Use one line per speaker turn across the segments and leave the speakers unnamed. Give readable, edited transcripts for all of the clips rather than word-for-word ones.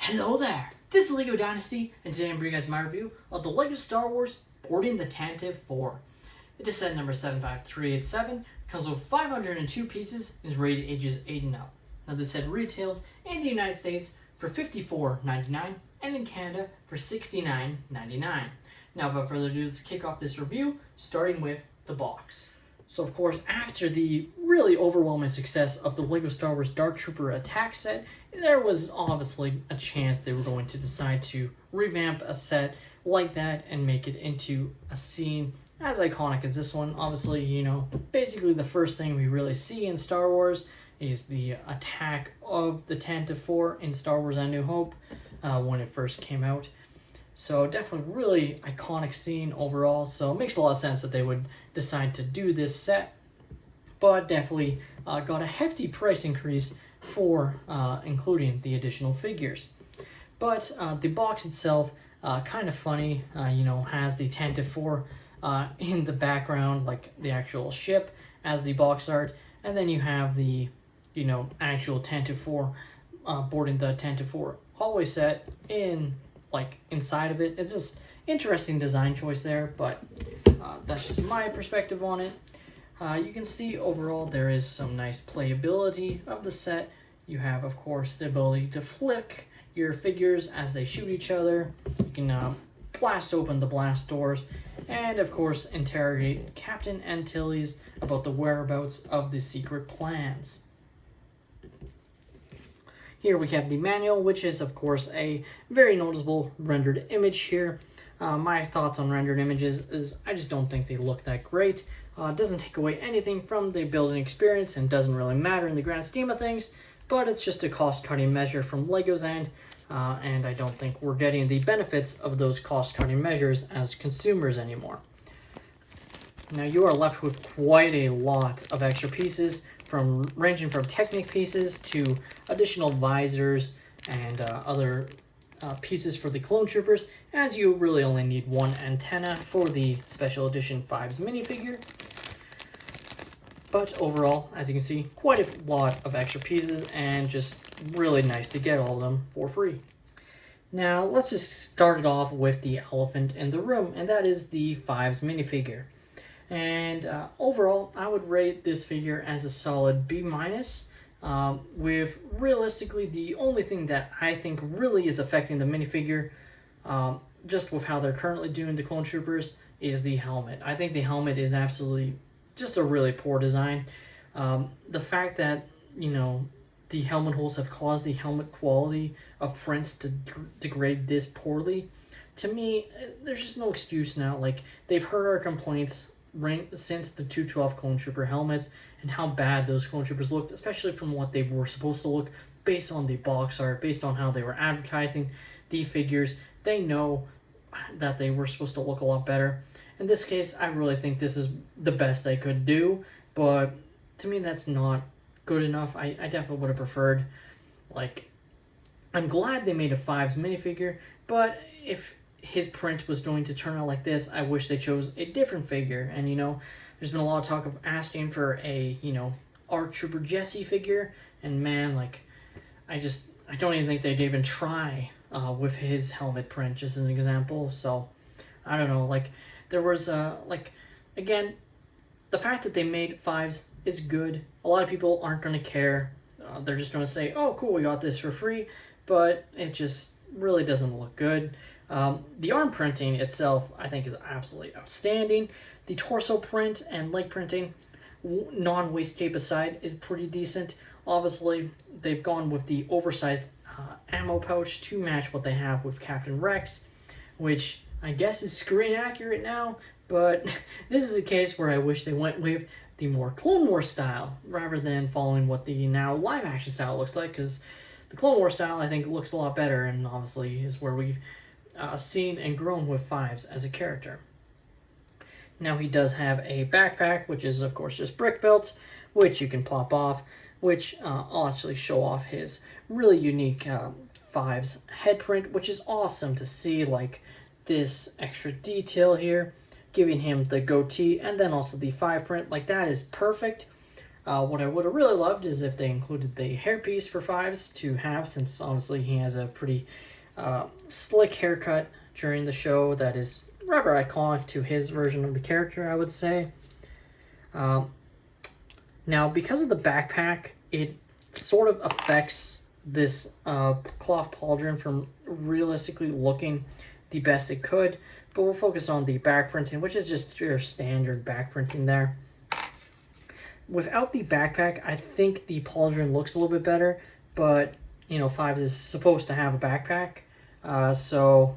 Hello there, this is LEGO Dynasty, and today I'm bringing you guys my review of the LEGO Star Wars Boarding the Tantive 4. It is set number 75387, comes with 502 pieces, and is rated ages 8 and up. Now this set retails in the United States for $54.99 and in Canada for $69.99. Now without further ado, let's kick off this review, starting with the box. So of course, after the really overwhelming success of the LEGO Star Wars Dark Trooper Attack set, there was obviously a chance they were going to decide to revamp a set like that and make it into a scene as iconic as this one. Obviously, you know, basically the first thing we really see in Star Wars is the attack of the Tantive 4 in Star Wars A New Hope when it first came out. So definitely really iconic scene overall, so it makes a lot of sense that they would decide to do this set, but definitely got a hefty price increase for including the additional figures. But the box itself, kind of funny, you know, has the Tantive 4 in the background, like the actual ship as the box art, and then you have the, you know, actual Tantive 4 boarding the Tantive 4 hallway set in, like, inside of it. It's just interesting design choice there, but that's just my perspective on it. You can see overall there is some nice playability of the set. You have, of course, the ability to flick your figures as they shoot each other. You can blast open the blast doors, and of course interrogate Captain Antilles about the whereabouts of the secret plans. Here we have the manual, which is of course a very noticeable rendered image here. My thoughts on rendered images is I just don't think they look that great. It doesn't take away anything from the building experience and doesn't really matter in the grand scheme of things, but it's just a cost-cutting measure from LEGO's end, and I don't think we're getting the benefits of those cost-cutting measures as consumers anymore. Now you are left with quite a lot of extra pieces, ranging from Technic pieces to additional visors and other pieces for the Clone Troopers, as you really only need one antenna for the Special Edition 5's minifigure. But overall, as you can see, quite a lot of extra pieces and just really nice to get all of them for free. Now let's just start it off with the elephant in the room, and that is the 5's minifigure. And overall, I would rate this figure as a solid B-, with realistically the only thing that I think really is affecting the minifigure, just with how they're currently doing the Clone Troopers, is the helmet. I think the helmet is absolutely just a really poor design. The fact that, you know, the helmet holes have caused the helmet quality of prints to degrade this poorly, to me, there's just no excuse now. Like, they've heard our complaints since the 212 Clone Trooper helmets and how bad those Clone Troopers looked, especially from what they were supposed to look based on the box art, based on how they were advertising the figures. They know that they were supposed to look a lot better. In this case, I really think this is the best they could do, but to me that's not good enough. I definitely would have preferred, like, I'm glad they made a 5's minifigure, but if his print was going to turn out like this, I wish they chose a different figure. And, you know, there's been a lot of talk of asking for a, you know, ARC Trooper Jesse figure, and man, like, I don't even think they'd even try with his helmet print, just as an example. So I don't know, like, there was like, again, the fact that they made 5's is good. A lot of people aren't going to care. They're just going to say, oh cool, we got this for free, but it just really doesn't look good. The arm printing itself, I think, is absolutely outstanding. The torso print and leg printing, non-waist cape aside, is pretty decent. Obviously, they've gone with the oversized ammo pouch to match what they have with Captain Rex, which I guess is screen accurate now, but this is a case where I wish they went with the more Clone Wars style rather than following what the now live action style looks like, because the Clone Wars style, I think, looks a lot better, and obviously is where we've seen and grown with 5's as a character. Now he does have a backpack, which is of course just brick belts, which you can pop off, which I'll actually show off his really unique 5's head print, which is awesome to see, like this extra detail here, giving him the goatee, and then also the 5 print. Like, that is perfect. What I would have really loved is if they included the hairpiece for Fives to have, since honestly he has a pretty slick haircut during the show that is rather iconic to his version of the character, I would say. Now, because of the backpack, it sort of affects this cloth pauldron from realistically looking the best it could, but we'll focus on the back printing, which is just your standard back printing there. Without the backpack, I think the pauldron looks a little bit better, but you know, Fives is supposed to have a backpack, so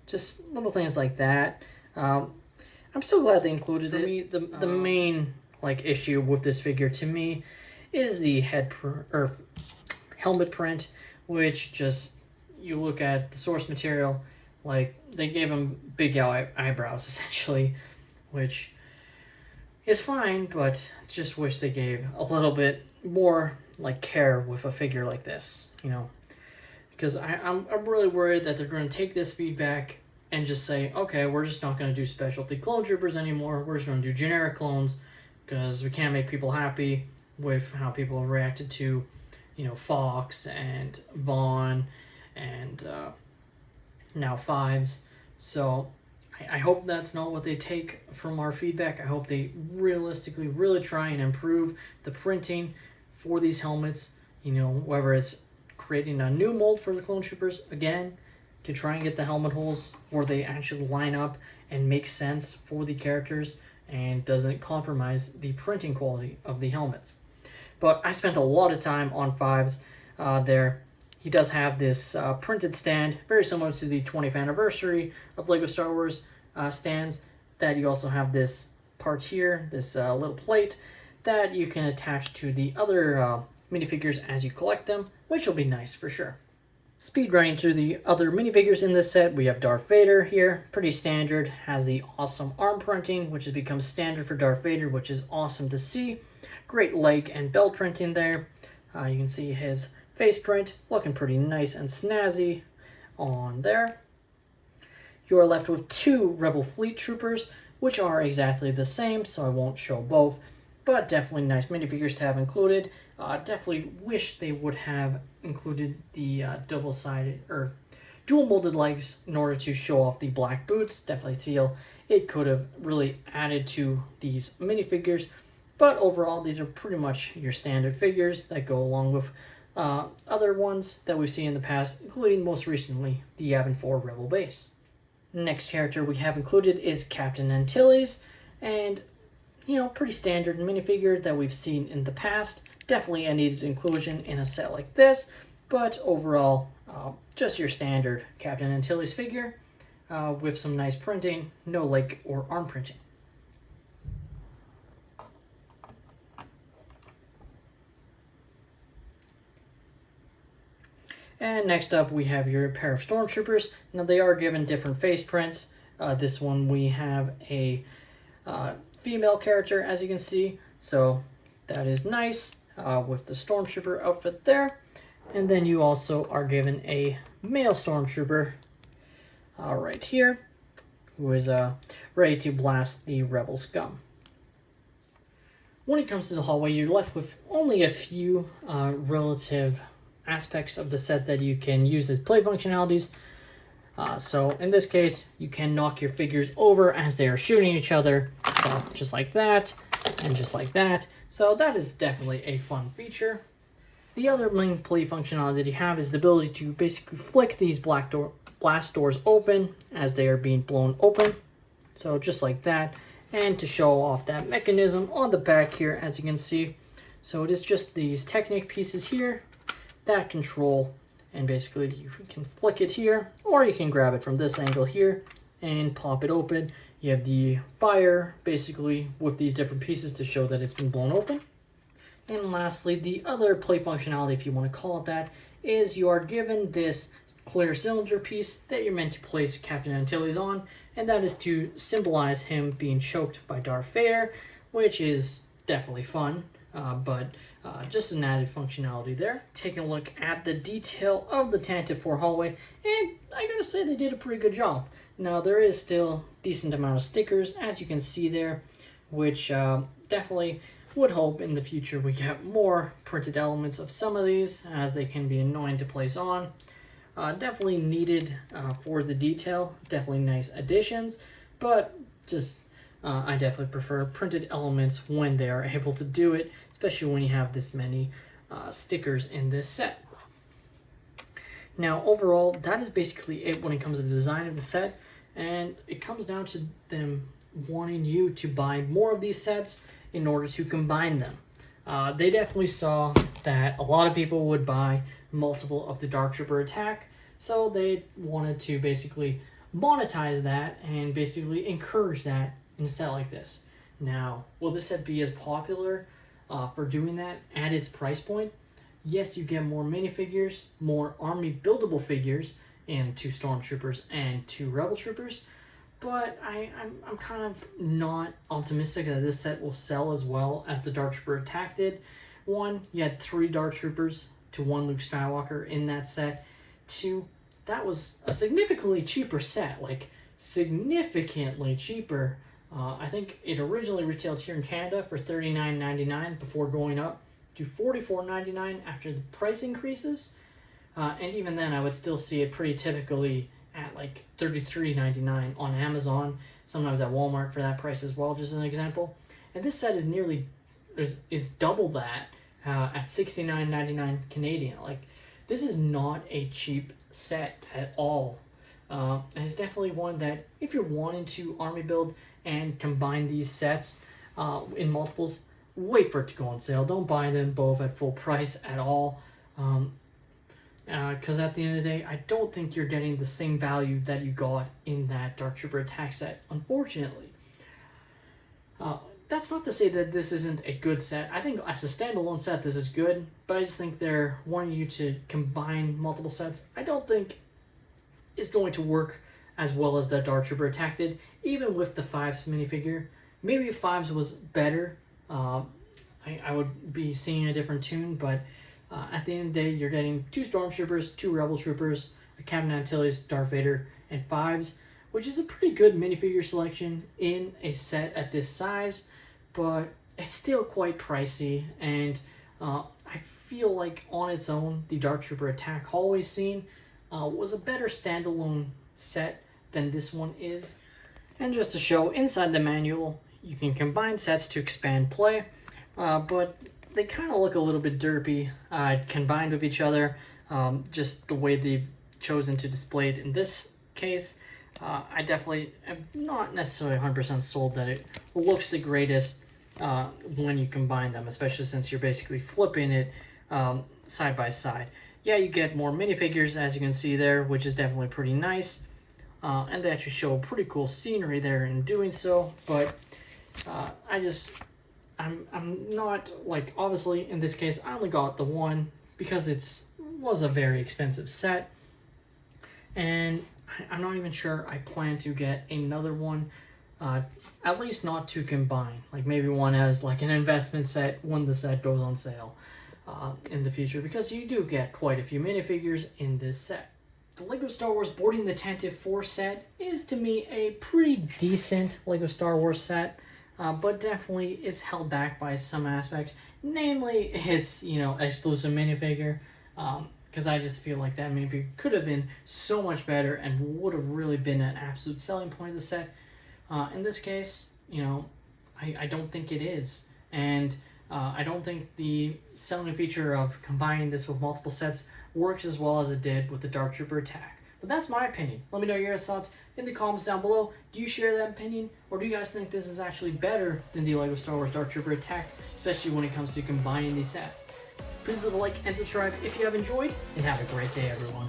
just little things like that. I'm still glad they included it. The main issue with this figure to me is the helmet print, which just, you look at the source material, they gave him big eyebrows essentially, which is fine, but just wish they gave a little bit more care with a figure like this, you know, because I'm really worried that they're going to take this feedback and just say, okay, we're just not going to do specialty clone troopers anymore, we're just going to do generic clones because we can't make people happy with how people have reacted to, you know, Fox and Vaughn and now Fives. So I hope that's not what they take from our feedback. I hope they realistically really try and improve the printing for these helmets, you know, whether it's creating a new mold for the clone troopers again to try and get the helmet holes where they actually line up and make sense for the characters and doesn't compromise the printing quality of the helmets. But I spent a lot of time on Fives there. He does have this printed stand, very similar to the 20th anniversary of LEGO Star Wars stands, that you also have this part here, this little plate, that you can attach to the other minifigures as you collect them, which will be nice for sure. Speed running through the other minifigures in this set, we have Darth Vader here, pretty standard, has the awesome arm printing, which has become standard for Darth Vader, which is awesome to see. Great leg and belt printing there. You can see his face print looking pretty nice and snazzy on there. You are left with two Rebel Fleet Troopers, which are exactly the same, so I won't show both, but definitely nice minifigures to have included. Definitely wish they would have included the double-sided or dual molded legs in order to show off the black boots. Definitely feel it could have really added to these minifigures, but overall these are pretty much your standard figures that go along with other ones that we've seen in the past, including most recently the Yavin 4 Rebel Base. Next character we have included is Captain Antilles, and you know, pretty standard minifigure that we've seen in the past. Definitely a needed inclusion in a set like this, but overall just your standard Captain Antilles figure with some nice printing, no leg or arm printing. And next up we have your pair of Stormtroopers. Now they are given different face prints. This one we have a female character, as you can see, so that is nice with the Stormtrooper outfit there. And then you also are given a male Stormtrooper right here, who is ready to blast the Rebel scum. When it comes to the hallway, you're left with only a few relative aspects of the set that you can use as play functionalities. So in this case, you can knock your figures over as they are shooting each other, so just like that and just like that. So that is definitely a fun feature. The other main play functionality that you have is the ability to basically flick these blast doors open as they are being blown open, so just like that, and to show off that mechanism on the back here, as you can see. So it is just these Technic pieces here that control, and basically you can flick it here, or you can grab it from this angle here and pop it open. You have the fire basically with these different pieces to show that it's been blown open. And lastly, the other play functionality, if you want to call it that, is you are given this clear cylinder piece that you're meant to place Captain Antilles on, and that is to symbolize him being choked by Darth Vader, which is definitely fun. But just an added functionality there. Taking a look at the detail of the Tantive 4 hallway, and I gotta say they did a pretty good job. Now there is still a decent amount of stickers, as you can see there, which definitely would hope in the future we get more printed elements of some of these, as they can be annoying to place on. Definitely needed for the detail, definitely nice additions, but just I definitely prefer printed elements when they are able to do it, especially when you have this many stickers in this set. Now overall, that is basically it when it comes to the design of the set, and it comes down to them wanting you to buy more of these sets in order to combine them. They definitely saw that a lot of people would buy multiple of the Dark Trooper attack, so they wanted to basically monetize that and basically encourage that in a set like this. Now, will this set be as popular for doing that at its price point? Yes, you get more minifigures, more army buildable figures, and 2 Stormtroopers and 2 Rebel Troopers, but I'm kind of not optimistic that this set will sell as well as the Dark Trooper attack did. One, you had 3 Dark Troopers to 1 Luke Skywalker in that set. 2, that was a significantly cheaper set, like significantly cheaper. I think it originally retailed here in Canada for $39.99 before going up to $44.99 after the price increases. And even then, I would still see it pretty typically at like $33.99 on Amazon, sometimes at Walmart for that price as well, just as an example. And this set is double that at $69.99 Canadian. Like, this is not a cheap set at all. And it's definitely one that, if you're wanting to army build and combine these sets in multiples, wait for it to go on sale. Don't buy them both at full price at all. Because at the end of the day, I don't think you're getting the same value that you got in that Dark Trooper attack set, unfortunately. That's not to say that this isn't a good set. I think as a standalone set, this is good, but I just think they're wanting you to combine multiple sets. I don't think it's going to work as well as the Dark Trooper attack did, even with the 5's minifigure. Maybe if 5's was better, I would be singing a different tune, but at the end of the day, you're getting 2 Stormtroopers, 2 Rebel Troopers, a Captain Antilles, Darth Vader, and 5's, which is a pretty good minifigure selection in a set at this size, but it's still quite pricey, and I feel like on its own, the Dark Trooper attack hallway scene was a better standalone set than this one is. And just to show, inside the manual, you can combine sets to expand play, but they kind of look a little bit derpy combined with each other. Just the way they've chosen to display it in this case, I definitely am not necessarily 100% sold that it looks the greatest when you combine them, especially since you're basically flipping it side by side. Yeah, you get more minifigures, as you can see there, which is definitely pretty nice. And they actually show pretty cool scenery there in doing so, but I'm not, like, obviously in this case I only got the one because was a very expensive set, and I'm not even sure I plan to get another one, at least not to combine, like maybe one as like an investment set when the set goes on sale in the future, because you do get quite a few minifigures in this set. The LEGO Star Wars Boarding the Tantive 4 set is, to me, a pretty decent LEGO Star Wars set, but definitely is held back by some aspects, namely its, exclusive minifigure, because I just feel like that minifigure could have been so much better and would have really been an absolute selling point of the set. In this case, I don't think it is, and I don't think the selling feature of combining this with multiple sets works as well as it did with the Dark Trooper attack. But that's my opinion. Let me know your thoughts in the comments down below. Do you share that opinion, or do you guys think this is actually better than the LEGO Star Wars Dark Trooper attack, especially when it comes to combining these sets? Please leave a like and subscribe if you have enjoyed, and have a great day, everyone.